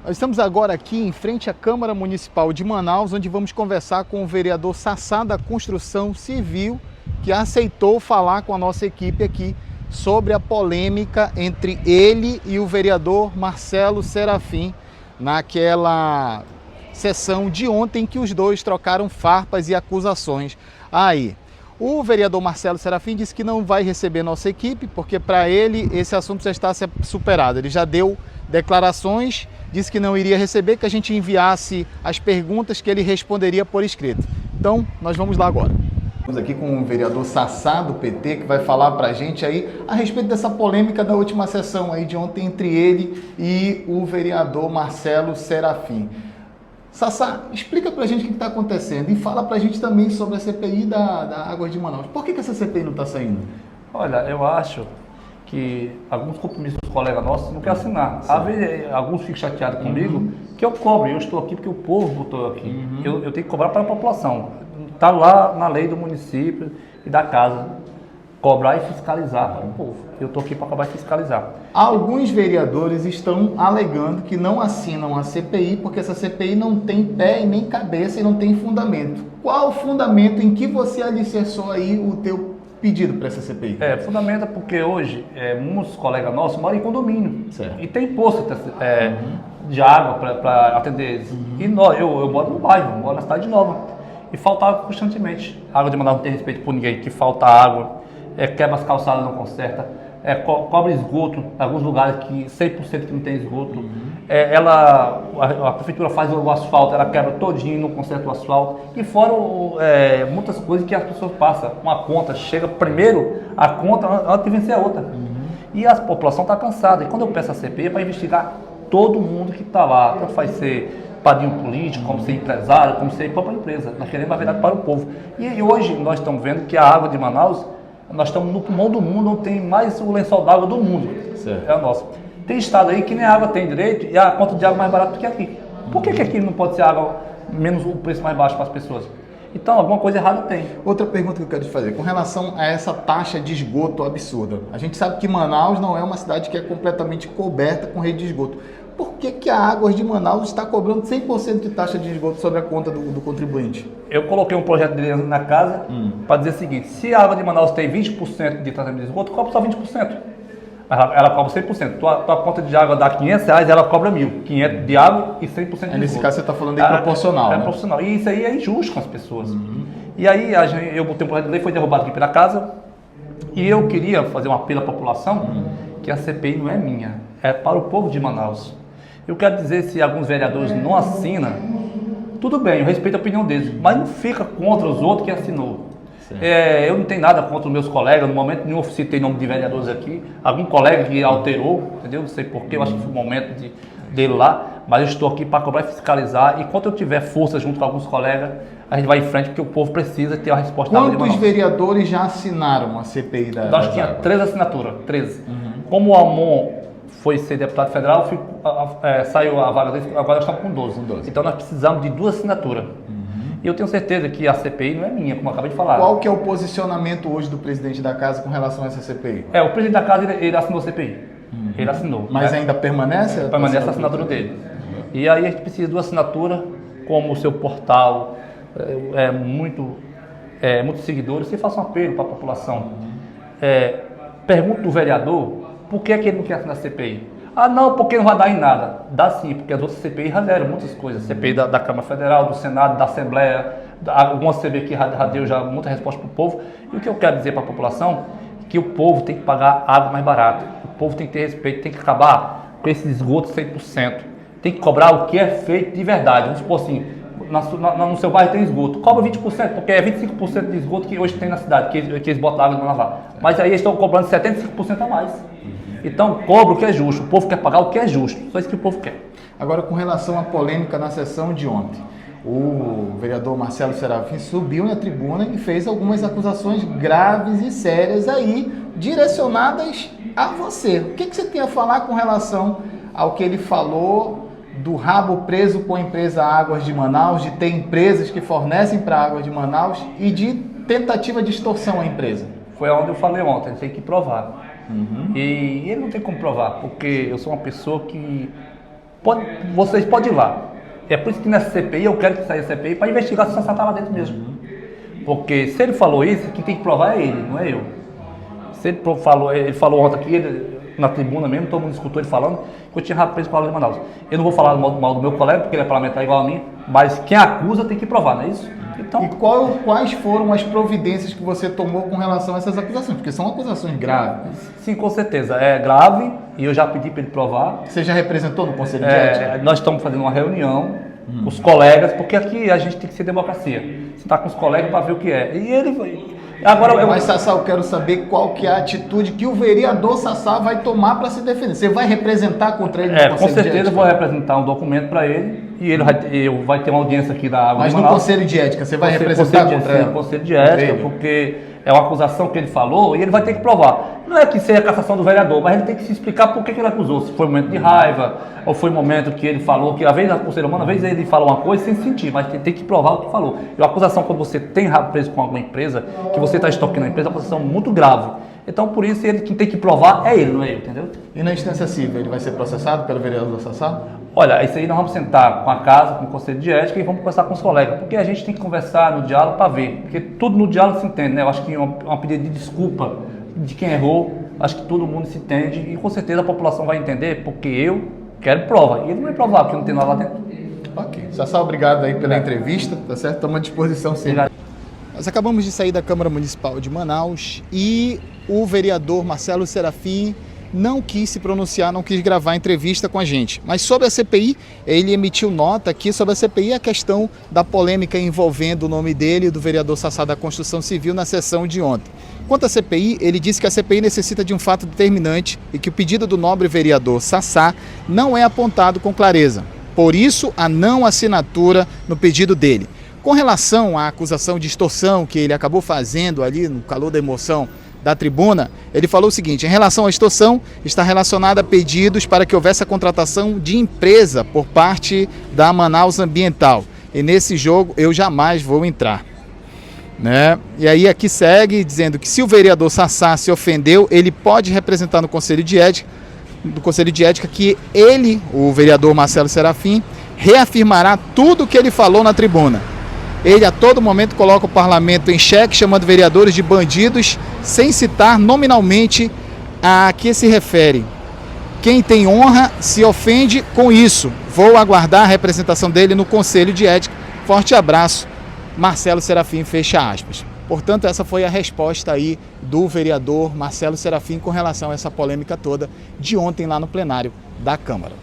Nós estamos agora aqui em frente à Câmara Municipal de Manaus, onde vamos conversar com o vereador Sassá da Construção Civil, que aceitou falar com a nossa equipe aqui sobre a polêmica entre ele e o vereador Marcelo Serafim, naquela sessão de ontem que os dois trocaram farpas e acusações. Aí, o vereador Marcelo Serafim disse que não vai receber nossa equipe, porque para ele esse assunto já está superado. Ele já deu declarações, disse que não iria receber, que a gente enviasse as perguntas que ele responderia por escrito. Então, nós vamos lá agora. Estamos aqui com o vereador Sassá, do PT, que vai falar para a gente aí a respeito dessa polêmica da última sessão aí de ontem entre ele e o vereador Marcelo Serafim. Sassá, explica pra gente o que está acontecendo e fala pra gente também sobre a CPI da Águas de Manaus. Por que essa CPI não está saindo? Olha, eu acho que alguns compromissos dos colegas nossos não querem assinar. Às vezes, alguns ficam chateados comigo, que eu cobro. Eu estou aqui porque o povo botou aqui. Eu tenho que cobrar para a população. Está lá na lei do município e da casa. Cobrar e fiscalizar para o povo. Eu estou aqui para cobrar e fiscalizar. Alguns vereadores estão alegando que não assinam a CPI porque essa CPI não tem pé e nem cabeça e não tem fundamento. Qual o fundamento em que você alicerçou aí o teu pedido para essa CPI? Fundamento é porque hoje muitos colegas nossos moram em condomínio. Certo. E tem poço de água para atender eles. E eu moro no bairro, moro na cidade nova. E falta água constantemente. A Água de Manaus não tem respeito por ninguém, que falta água. Quebra as calçadas, não conserta, cobra esgoto, em alguns lugares que 100% que não tem esgoto, a prefeitura faz o asfalto, ela quebra todinho, não conserta o asfalto, e fora muitas coisas que as pessoas passam, uma conta, chega primeiro a conta antes de vencer a outra, e a população está cansada, e quando eu peço a CPI é para investigar todo mundo que está lá, tanto faz ser padrinho político, como ser empresário, como ser própria empresa, nós queremos a verdade para o povo, e hoje nós estamos vendo que a água de Manaus, nós estamos no pulmão do mundo, onde tem mais o lençol d'água do mundo. Certo. É o nosso. Tem estado aí que nem a água tem direito e a conta de água mais barata do que aqui. Por que aqui não pode ser água menos o preço mais baixo para as pessoas? Então, alguma coisa errada tem. Outra pergunta que eu quero te fazer, com relação a essa taxa de esgoto absurda. A gente sabe que Manaus não é uma cidade que é completamente coberta com rede de esgoto. Por que a Águas de Manaus está cobrando 100% de taxa de esgoto sobre a conta do contribuinte? Eu coloquei um projeto de lei na casa para dizer o seguinte: se a Água de Manaus tem 20% de tratamento de esgoto, cobra só 20%. Ela cobra 100%. Tua conta de água dá R$500, ela cobra 1.000. 500 de água e 100% de esgoto. Nesse caso você está falando aí proporcional, né? Proporcional. E isso aí é injusto com as pessoas. E aí eu botei um projeto de lei, foi derrubado aqui pela casa. E eu queria fazer um apelo à população que a CPI não é minha, é para o povo de Manaus. Eu quero dizer, se alguns vereadores não assinam, tudo bem, eu respeito a opinião deles, mas não fica contra os outros que assinou. Eu não tenho nada contra os meus colegas, no momento nenhum eu citei nome de vereadores aqui, algum colega que alterou, entendeu? Não sei porquê, eu acho que foi o momento dele lá, mas eu estou aqui para cobrar e fiscalizar, e enquanto eu tiver força junto com alguns colegas, a gente vai em frente, porque o povo precisa ter a resposta. Quantos vereadores já assinaram a CPI da Nós tínhamos 13 assinaturas, 13. Como o Amon foi ser deputado federal, saiu a vaga dele, agora nós estamos com 12. Então nós precisamos de 2 assinaturas. E eu tenho certeza que a CPI não é minha, como eu acabei de falar. Qual que é o posicionamento hoje do presidente da casa com relação a essa CPI? O presidente da casa, ele assinou a CPI. Ele assinou. Mas ainda permanece? Permanece a assinatura dele. E aí a gente precisa de 2 assinaturas, como o seu portal, muitos seguidores, você faça um apelo para a população. Pergunta do vereador, por que ele não quer assinar a CPI? Ah, não, porque não vai dar em nada. Dá sim, porque as outras CPI já deram muitas coisas. CPI da Câmara Federal, do Senado, da Assembleia, algumas CPI que já deu muita resposta para o povo. E o que eu quero dizer para a população é que o povo tem que pagar água mais barata. O povo tem que ter respeito, tem que acabar com esse esgoto 100%. Tem que cobrar o que é feito de verdade. Vamos supor assim, no seu bairro tem esgoto, cobra 20%, porque é 25% de esgoto que hoje tem na cidade, que eles botam água para lavar. Mas aí eles estão cobrando 75% a mais. Então, cobra o que é justo. O povo quer pagar o que é justo. Só isso que o povo quer. Agora, com relação à polêmica na sessão de ontem, o vereador Marcelo Serafim subiu na tribuna e fez algumas acusações graves e sérias aí, direcionadas a você. O que você tem a falar com relação ao que ele falou do rabo preso com a empresa Águas de Manaus, de ter empresas que fornecem para a Águas de Manaus e de tentativa de extorsão à empresa? Foi onde eu falei ontem, tem que provar. E ele não tem como provar, porque eu sou uma pessoa que vocês podem ir lá. É por isso que nessa CPI, eu quero que saia a CPI para investigar se o Sassá está lá dentro mesmo. Porque se ele falou isso, quem tem que provar é ele, não é eu. Se ele falou ontem aqui, na tribuna mesmo, todo mundo escutou ele falando, que eu tinha rabo preso com a Lagoa de Manaus. Eu não vou falar mal do meu colega, porque ele é parlamentar igual a mim, mas quem acusa tem que provar, não é isso? Então, E quais foram as providências que você tomou com relação a essas acusações? Porque são acusações graves. sim, com certeza, é grave, e eu já pedi para ele provar. Você já representou no Conselho de Ética? Nós estamos fazendo uma reunião com os colegas, porque aqui a gente tem que ser democracia. Você está com os colegas para ver o que é. E ele vai. Agora, Mas, Sassá, eu quero saber qual que é a atitude que o vereador Sassá vai tomar para se defender. Você vai representar contra ele no Conselho com de certeza Ética? eu vou representar um documento para ele e ele vai ter uma audiência aqui da Água Mas de no Manaus. Conselho de Ética, você vai representar Conselho de- contra sim, ele? Conselho de Ética, Ele. porque é uma acusação que ele falou e ele vai ter que provar. Não é que seja a cassação do vereador, mas ele tem que se explicar por que ele acusou. Se foi um momento de raiva, ou foi um momento que ele falou, que às vezes o ser humano, às vezes ele fala uma coisa sem sentir, mas tem que provar o que falou. E a acusação, quando você tem rabo preso com alguma empresa, que você está extorquindo a empresa, é uma acusação muito grave. Então, por isso, quem tem que provar é ele, não é eu, entendeu? E na instância civil, ele vai ser processado pelo vereador Sassá? Olha, isso aí nós vamos sentar com a casa, com o Conselho de Ética e vamos conversar com os colegas, porque a gente tem que conversar no diálogo para ver, porque tudo no diálogo se entende, né? Eu acho que uma pedido de desculpa de quem errou, acho que todo mundo se entende e com certeza a população vai entender, porque eu quero prova, e ele não vai provar, porque não tem nada lá dentro. Ok. Sassá, obrigado aí pela entrevista, tá certo? Estamos à disposição sempre. Nós acabamos de sair da Câmara Municipal de Manaus e o vereador Marcelo Serafim não quis se pronunciar, não quis gravar a entrevista com a gente. Mas sobre a CPI, ele emitiu nota aqui sobre a CPI, a questão da polêmica envolvendo o nome dele e do vereador Sassá da Construção Civil na sessão de ontem. Quanto à CPI, ele disse que a CPI necessita de um fato determinante e que o pedido do nobre vereador Sassá não é apontado com clareza. Por isso, a não assinatura no pedido dele. Com relação à acusação de extorsão que ele acabou fazendo ali no calor da emoção da tribuna, ele falou o seguinte: em relação à extorsão, está relacionada a pedidos para que houvesse a contratação de empresa por parte da Manaus Ambiental. E nesse jogo eu jamais vou entrar. Né? E aí aqui segue dizendo que se o vereador Sassá se ofendeu, ele pode representar no Conselho de Ética, que ele, o vereador Marcelo Serafim, reafirmará tudo o que ele falou na tribuna. Ele a todo momento coloca o parlamento em xeque, chamando vereadores de bandidos, sem citar nominalmente a que se refere. Quem tem honra se ofende com isso. Vou aguardar a representação dele no Conselho de Ética. Forte abraço, Marcelo Serafim, fecha aspas. Portanto, essa foi a resposta aí do vereador Marcelo Serafim com relação a essa polêmica toda de ontem lá no plenário da Câmara.